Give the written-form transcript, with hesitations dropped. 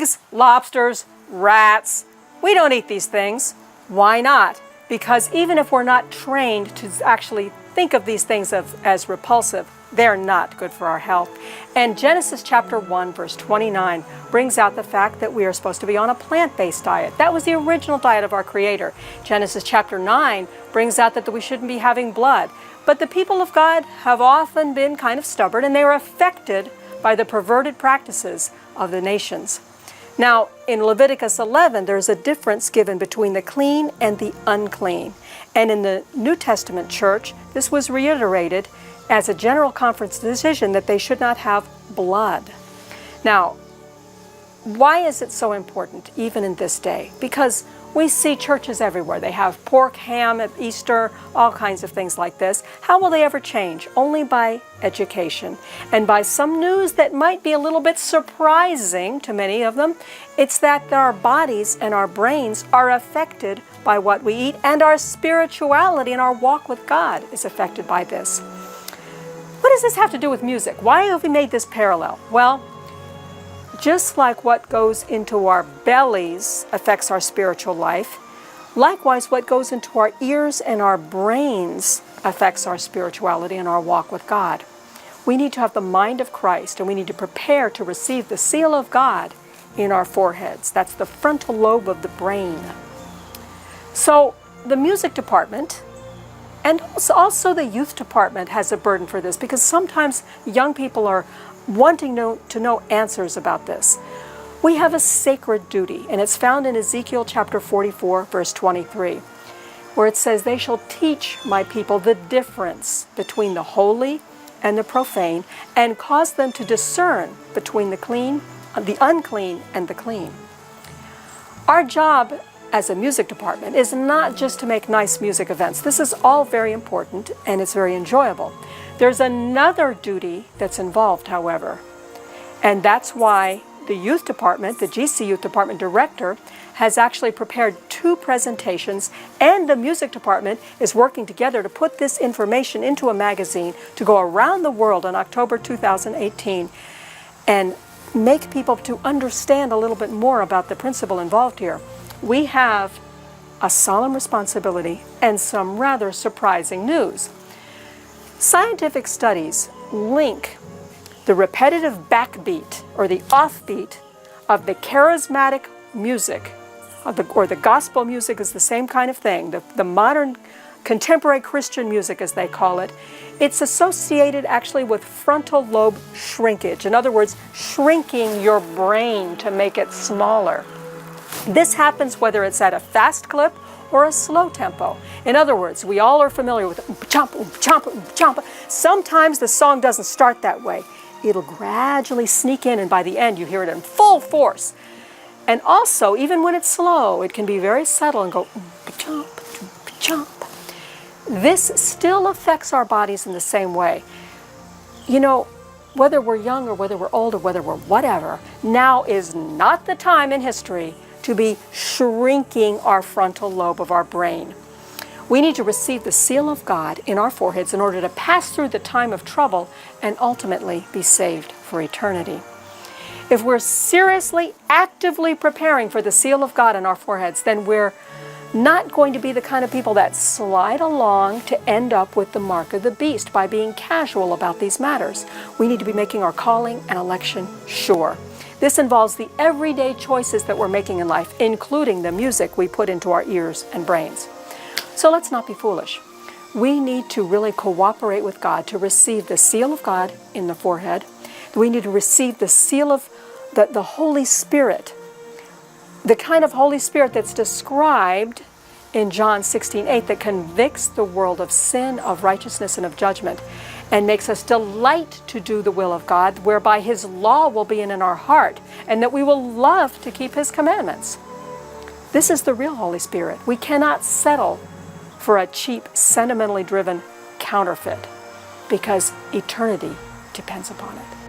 Pigs, lobsters, rats. We don't eat these things. Why not? Because even if we're not trained to actually think of these things as repulsive, they're not good for our health. And Genesis chapter 1, verse 29 brings out the fact that we are supposed to be on a plant-based diet. That was the original diet of our Creator. Genesis chapter 9 brings out that we shouldn't be having blood. But the people of God have often been kind of stubborn, and they were affected by the perverted practices of the nations. Now, in Leviticus 11, there's a difference given between the clean and the unclean. And in the New Testament church, this was reiterated as a general conference decision that they should not have blood. Now, why is it so important, even in this day? Because we see churches everywhere. They have pork, ham at Easter, all kinds of things like this. How will they ever change? Only by education and by some news that might be a little bit surprising to many of them. It's that our bodies and our brains are affected by what we eat, and our spirituality and our walk with God is affected by this. What does this have to do with music? Why have we made this parallel? Well, just like what goes into our bellies affects our spiritual life, likewise what goes into our ears and our brains affects our spirituality and our walk with God. We need to have the mind of Christ, and we need to prepare to receive the seal of God in our foreheads. That's the frontal lobe of the brain. So the music department and also the youth department has a burden for this, because sometimes young people are wanting to know answers about this. We have a sacred duty, and it's found in Ezekiel chapter 44, verse 23, where it says, "They shall teach my people the difference between the holy and the profane, and cause them to discern between the unclean and the clean." Our job as a music department is not just to make nice music events. This is all very important, and it's very enjoyable. There's another duty that's involved, however, and that's why the youth department, the GC Youth Department director, has actually prepared 2 presentations, and the music department is working together to put this information into a magazine to go around the world in October 2018 and make people to understand a little bit more about the principle involved here. We have a solemn responsibility and some rather surprising news. Scientific studies link the repetitive backbeat or the offbeat of the charismatic music, or the gospel music is the same kind of thing, the modern contemporary Christian music as they call it. It's associated actually with frontal lobe shrinkage. In other words, shrinking your brain to make it smaller. This happens whether it's at a fast clip or a slow tempo. In other words, we all are familiar with chomp, chomp, chomp. Sometimes the song doesn't start that way. It'll gradually sneak in, and by the end you hear it in full force. And also, even when it's slow, it can be very subtle and go chomp, chomp. This still affects our bodies in the same way. You know, whether we're young or whether we're old or whether we're whatever, now is not the time in history to be shrinking our frontal lobe of our brain. We need to receive the seal of God in our foreheads in order to pass through the time of trouble and ultimately be saved for eternity. If we're seriously, actively preparing for the seal of God in our foreheads, then we're not going to be the kind of people that slide along to end up with the mark of the beast by being casual about these matters. We need to be making our calling and election sure. This involves the everyday choices that we're making in life, including the music we put into our ears and brains. So let's not be foolish. We need to really cooperate with God to receive the seal of God in the forehead. We need to receive the seal of the Holy Spirit, the kind of Holy Spirit that's described in John 16:8, that convicts the world of sin, of righteousness, and of judgment, and makes us delight to do the will of God, whereby His law will be in our heart, and that we will love to keep His commandments. This is the real Holy Spirit. We cannot settle for a cheap, sentimentally driven counterfeit, because eternity depends upon it.